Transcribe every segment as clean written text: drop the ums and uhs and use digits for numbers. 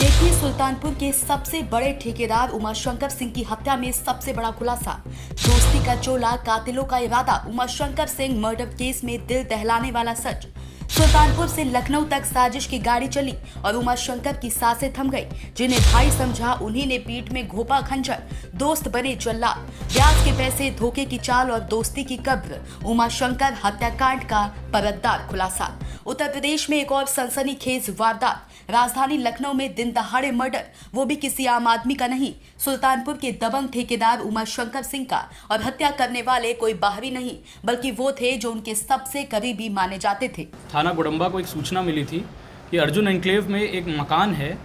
देखिए सुल्तानपुर के सबसे बड़े ठेकेदार उमाशंकर सिंह की हत्या में सबसे बड़ा खुलासा। दोस्ती का चोला, कातिलों का इरादा, उमाशंकर सिंह मर्डर केस में दिल दहलाने वाला सच। सुल्तानपुर से लखनऊ तक साजिश की गाड़ी चली और उमाशंकर की सांसें थम गई। जिन्हें भाई समझा उन्हीं ने पीठ में घोपा खंजर, दोस्त बने जल्लाद। ब्याज के पैसे, धोखे की चाल और दोस्ती की कब्र। उमाशंकर हत्याकांड का परतदार खुलासा। उत्तर प्रदेश में एक और सनसनीखेज वारदात। राजधानी लखनऊ में दिन दहाड़े मर्डर, वो भी किसी आम आदमी का नहीं, सुल्तानपुर के दबंग ठेकेदार उमाशंकर सिंह का। और हत्या करने वाले कोई बाहरी नहीं बल्कि वो थे जो उनके सबसे करीबी माने जाते थे। थाना गुडम्बा को एक सूचना मिली थी कि अर्जुन एन्क्लेव में एक मकान है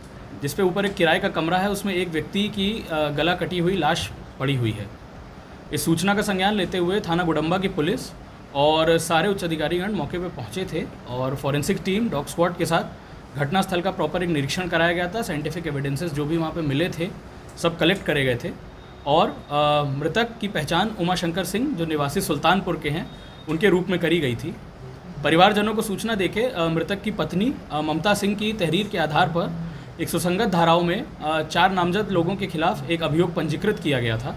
जिस पे ऊपर एक किराए का कमरा है, उसमें एक व्यक्ति की गला कटी हुई लाश पड़ी हुई है। इस सूचना का संज्ञान लेते हुए थाना गुडम्बा की पुलिस और सारे उच्च अधिकारीगण मौके पर पहुंचे थे और फॉरेंसिक टीम, डॉग स्क्वाड के साथ घटनास्थल का प्रॉपर एक निरीक्षण कराया गया था। साइंटिफिक एविडेंसेस जो भी वहाँ पे मिले थे सब कलेक्ट करे गए थे और मृतक की पहचान उमाशंकर सिंह जो निवासी सुल्तानपुर के हैं उनके रूप में करी गई थी। परिवारजनों को सूचना देके मृतक की पत्नी ममता सिंह की तहरीर के आधार पर एक सुसंगत धाराओं में 4 नामजद लोगों के खिलाफ एक अभियोग पंजीकृत किया गया था।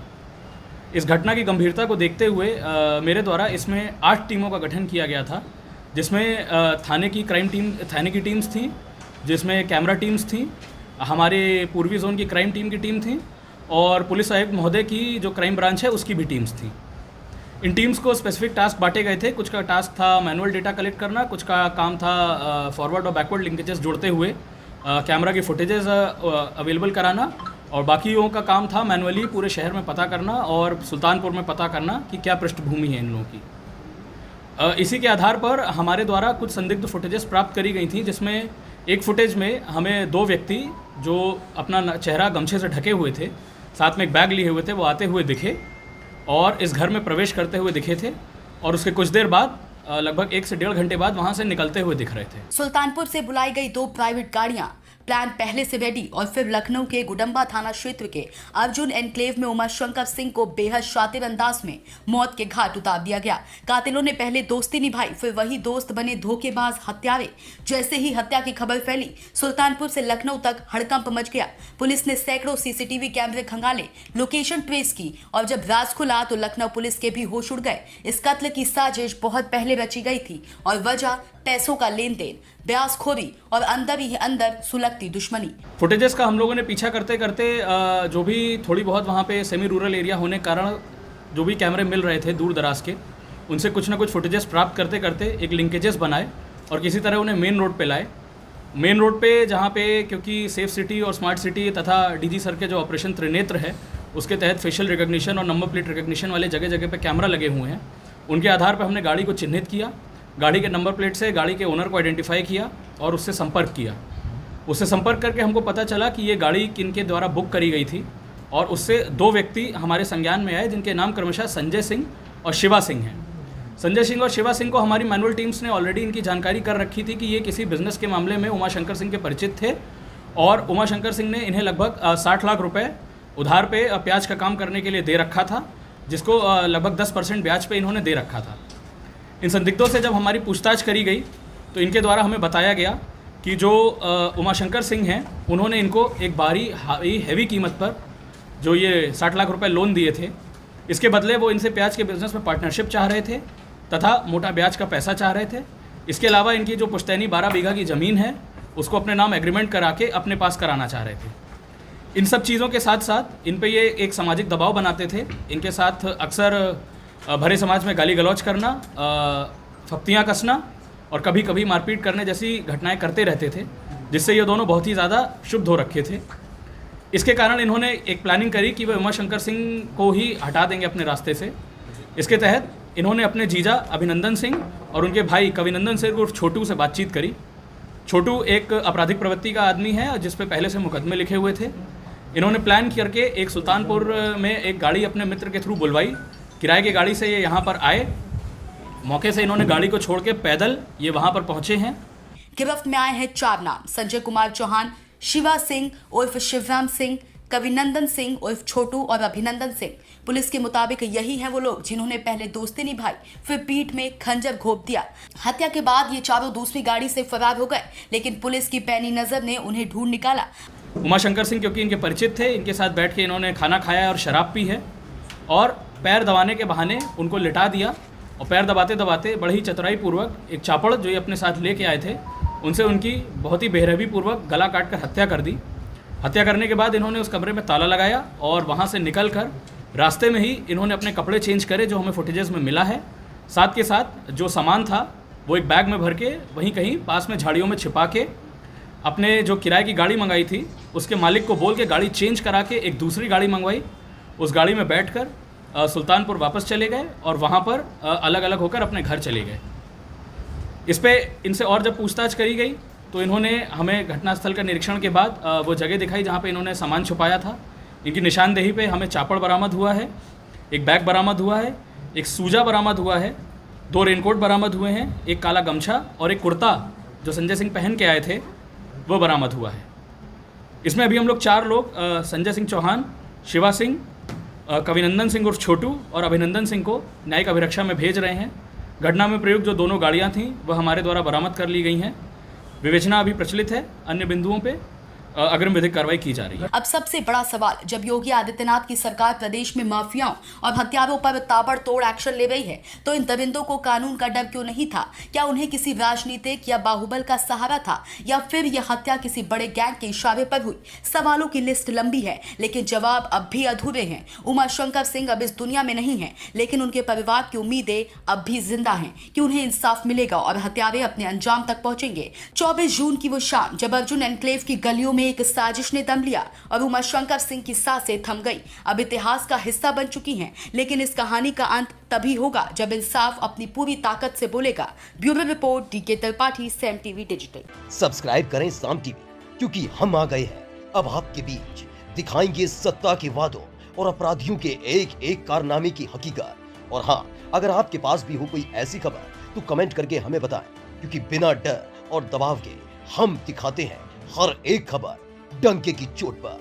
इस घटना की गंभीरता को देखते हुए मेरे द्वारा इसमें 8 टीमों का गठन किया गया था, जिसमें थाने की टीम्स थी, जिसमें कैमरा टीम्स थी, हमारे पूर्वी जोन की क्राइम टीम की टीम थी और पुलिस आयुक्त महोदय की जो क्राइम ब्रांच है उसकी भी टीम्स थी। इन टीम्स को स्पेसिफिक टास्क बांटे गए थे। कुछ का टास्क था मैनुअल डेटा कलेक्ट करना, कुछ का काम था फॉरवर्ड और बैकवर्ड लिंकेजेस जोड़ते हुए कैमरा की फुटेजेस अवेलेबल कराना और बाकियों का काम था मैनुअली पूरे शहर में पता करना और सुल्तानपुर में पता करना कि क्या पृष्ठभूमि है इन लोगों की। इसी के आधार पर हमारे द्वारा कुछ संदिग्ध फुटेजेस प्राप्त करी गई थी, जिसमें एक फुटेज में हमें 2 व्यक्ति जो अपना चेहरा गमछे से ढके हुए थे, साथ में एक बैग लिए हुए थे, वो आते हुए दिखे और इस घर में प्रवेश करते हुए दिखे थे और उसके कुछ देर बाद लगभग 1 से 1.5 घंटे बाद वहां से निकलते हुए दिख रहे थे। सुल्तानपुर से बुलाई गई 2 प्राइवेट गाड़ियां, प्लान पहले से रेडी और फिर लखनऊ के गुडम्बा थाना क्षेत्र के अर्जुन एन्क्लेव में उमाशंकर सिंह को बेहद शातिर अंदाज में मौत के घाट उतार दिया गया। कातिलों ने पहले दोस्ती निभाई, फिर वही दोस्त बने धोखेबाज हत्यारे। जैसे ही हत्या की खबर फैली, सुल्तानपुर से लखनऊ तक हड़कंप मच गया। पुलिस ने सैकड़ों सीसीटीवी कैमरे खंगाले, लोकेशन ट्रेस की और जब राज खुला तो लखनऊ पुलिस के भी होश उड़ गए। इस कत्ल की साजिश बहुत पहले रची गई थी और वजह पैसों का लेन देन, ब्याजखोरी और अंदर ही अंदर सुलगती दुश्मनी। फुटेजेस का हम लोगों ने पीछा करते करते जो भी थोड़ी बहुत वहाँ पे सेमी रूरल एरिया होने के कारण जो भी कैमरे मिल रहे थे दूर दराज के, उनसे कुछ ना कुछ फुटेजेस प्राप्त करते करते एक लिंकेजेस बनाए और किसी तरह उन्हें मेन रोड पे लाए। मेन रोड पे जहाँ पे क्योंकि सेफ सिटी और स्मार्ट सिटी तथा डीजी सर के जो ऑपरेशन त्रिनेत्र है उसके तहत फेशियल रिकग्निशन और नंबर प्लेट रिकग्निशन वाले जगह जगह पे कैमरा लगे हुए हैं, उनके आधार पर हमने गाड़ी को चिन्हित किया, गाड़ी के नंबर प्लेट से गाड़ी के ओनर को आइडेंटिफाई किया और उससे संपर्क किया। उससे संपर्क करके हमको पता चला कि ये गाड़ी किनके द्वारा बुक करी गई थी और उससे 2 व्यक्ति हमारे संज्ञान में आए जिनके नाम क्रमशः संजय सिंह और शिवा सिंह हैं। संजय सिंह और शिवा सिंह को हमारी मैनुअल टीम्स ने ऑलरेडी इनकी जानकारी कर रखी थी कि ये किसी बिजनेस के मामले में उमाशंकर सिंह के परिचित थे और उमाशंकर सिंह ने इन्हें लगभग 60 लाख रुपये उधार पे प्याज का काम करने के लिए दे रखा था, जिसको लगभग 10% ब्याज पे इन्होंने दे रखा था। इन संदिग्धों से जब हमारी पूछताछ करी गई तो इनके द्वारा हमें बताया गया कि जो उमाशंकर सिंह हैं उन्होंने इनको एक भारी हैवी कीमत पर जो ये 60 लाख रुपए लोन दिए थे, इसके बदले वो इनसे प्याज के बिज़नेस में पार्टनरशिप चाह रहे थे तथा मोटा ब्याज का पैसा चाह रहे थे। इसके अलावा इनकी जो पुश्तैनी 12 बीघा की ज़मीन है उसको अपने नाम एग्रीमेंट करा के अपने पास कराना चाह रहे थे। इन सब चीज़ों के साथ साथ इन पे ये एक सामाजिक दबाव बनाते थे। इनके साथ अक्सर भरे समाज में गाली गलौज करना, फप्तियाँ कसना और कभी कभी मारपीट करने जैसी घटनाएं करते रहते थे, जिससे ये दोनों बहुत ही ज़्यादा क्षुब्ध हो रखे थे। इसके कारण इन्होंने एक प्लानिंग करी कि वे उमाशंकर सिंह को ही हटा देंगे अपने रास्ते से। इसके तहत इन्होंने अपने जीजा अभिनंदन सिंह और उनके भाई कविनंदन सिंह उर्फ छोटू से बातचीत करी। छोटू एक आपराधिक प्रवृत्ति का आदमी है जिस पे पहले से मुकदमे लिखे हुए थे। इन्होंने प्लान करके एक सुल्तानपुर में एक गाड़ी अपने मित्र के थ्रू बुलवाई, किराए की गाड़ी से ये यहाँ पर आए। मौके से इन्होंने गाड़ी को छोड़ के पैदल ये वहाँ पर पहुँचे हैं। गिरफ्त में आए हैं 4 नाम: संजय कुमार चौहान, शिवा सिंह उर्फ शिवराम सिंह, कविनंदन सिंह उर्फ छोटू और अभिनंदन सिंह। पुलिस के मुताबिक यही हैं वो लोग जिन्होंने पहले दोस्ती निभाई, फिर पीठ में खंजर घोंप दिया। हत्या के बाद ये चारों दूसरी गाड़ी से फरार हो गए, लेकिन पुलिस की पैनी नजर ने उन्हें ढूंढ निकाला। उमाशंकर सिंह क्योंकि इनके परिचित थे, इनके साथ बैठ के इन्होंने खाना खाया और शराब पी है और पैर दबाने के बहाने उनको लिटा दिया और पैर दबाते दबाते बड़ी ही चतुराई पूर्वक एक चापड़ जो ये अपने साथ लेके आए थे उनसे उनकी बहुत ही बेरहमी पूर्वक गला काट कर हत्या कर दी। हत्या करने के बाद इन्होंने उस कमरे में ताला लगाया और वहाँ से निकल कर रास्ते में ही इन्होंने अपने कपड़े चेंज करे जो हमें फुटेजेस में मिला है। साथ के साथ जो सामान था वो एक बैग में भर के वहीं कहीं पास में झाड़ियों में छिपा के अपने जो किराए की गाड़ी मंगाई थी उसके मालिक को बोल के गाड़ी चेंज करा के एक दूसरी गाड़ी मंगवाई। उस गाड़ी में बैठकर सुल्तानपुर वापस चले गए और वहाँ पर अलग अलग होकर अपने घर चले गए। इस पे इनसे और जब पूछताछ करी गई तो इन्होंने हमें घटनास्थल का निरीक्षण के बाद वो जगह दिखाई जहाँ पे इन्होंने सामान छुपाया था। इनकी निशानदेही पे हमें चापड़ बरामद हुआ है, एक बैग बरामद हुआ है, एक सूजा बरामद हुआ है, 2 रेनकोट बरामद हुए हैं, एक काला गमछा और एक कुर्ता जो संजय सिंह पहन के आए थे वो बरामद हुआ है। इसमें अभी हम लोग 4 लोग संजय सिंह चौहान, शिवा सिंह, कविनंदन सिंह उर्फ छोटू और अभिनंदन सिंह को न्यायिक अभिरक्षा में भेज रहे हैं। घटना में प्रयुक्त जो दोनों गाड़ियां थीं वह हमारे द्वारा बरामद कर ली गई हैं। विवेचना अभी प्रचलित है, अन्य बिंदुओं पे अग्रिम विधिक कार्रवाई की जा रही है। अब सबसे बड़ा सवाल, जब योगी आदित्यनाथ की सरकार प्रदेश में माफियाओं और हत्यारों पर ताबड़तोड़ एक्शन ले रही है तो इन दरिंदों को कानून का डर क्यों नहीं था? क्या उन्हें किसी राजनीतिक या बाहुबल का सहारा था या फिर यह हत्या किसी बड़े गैंग के इशारे पर हुई? सवालों की लिस्ट लंबी है लेकिन जवाब अब भी अधूरे हैं। उमाशंकर सिंह अब इस दुनिया में नहीं है लेकिन उनके परिवार की उम्मीदें अब भी जिंदा हैं कि उन्हें इंसाफ मिलेगा और हत्यारे अपने अंजाम तक पहुंचेंगे। 24 जून की वो शाम जब अर्जुन एनक्लेव की गलियों में एक साजिश ने दम लिया और उमाशंकर सिंह की सांसें थम गई, अब इतिहास का हिस्सा बन चुकी हैं। लेकिन इस कहानी का अंत तभी होगा जब इंसाफ अपनी पूरी ताकत से बोलेगा। Bureau report, DK Tripathi, Saam TV digital. Subscribe करें साम टीवी, क्योंकि हम आ गए हैं अब आपके बीच, दिखाएंगे सत्ता के वादों और अपराधियों के एक एक कारनामे की हकीकत। और हाँ, अगर आपके पास भी हो कोई ऐसी खबर तो कमेंट करके हमें बताएं, क्योंकि बिना डर और दबाव के हम दिखाते हैं हर एक खबर डंके की चोट पर।